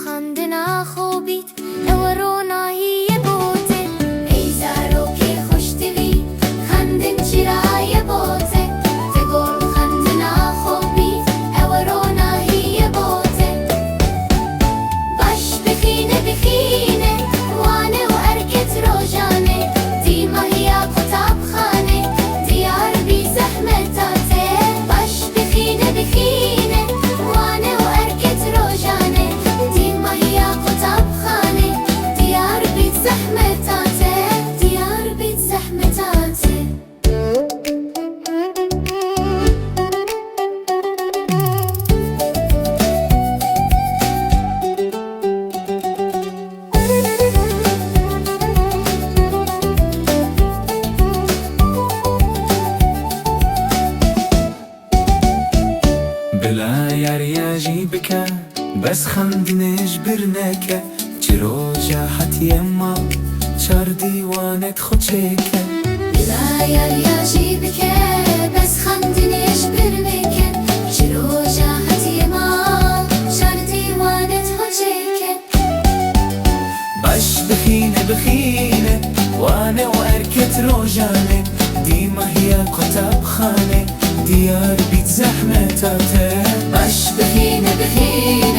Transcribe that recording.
خندنا خوبیت اورنا هی بوته ای زاروکی خوشتوی خندن چرای بوته تقول خندنا خوبیت اورنا هی بوته باش بخینه بخینه وانه و ارکت روجانه دیما هی کتاب خانه دیار بی زحمتاته باش بخینه بخینه وانه و ارکت روجانه دیما هی کتاب خانه دیار بی زحمتاته دیار بی زحمتاته بلا يرياجي بكا بس خندنش برنكا چروجا حتى يما چار ديوانت خوچيكا بلا يرياجي بكا بس خندنش برنكا چروجا حتى يما شار ديوانت خوچيكا باش بخينة بخينة وانا واركت روجانة ديما هي كتاب خانة ديار بيت زحمتاته باش بخينه بخينه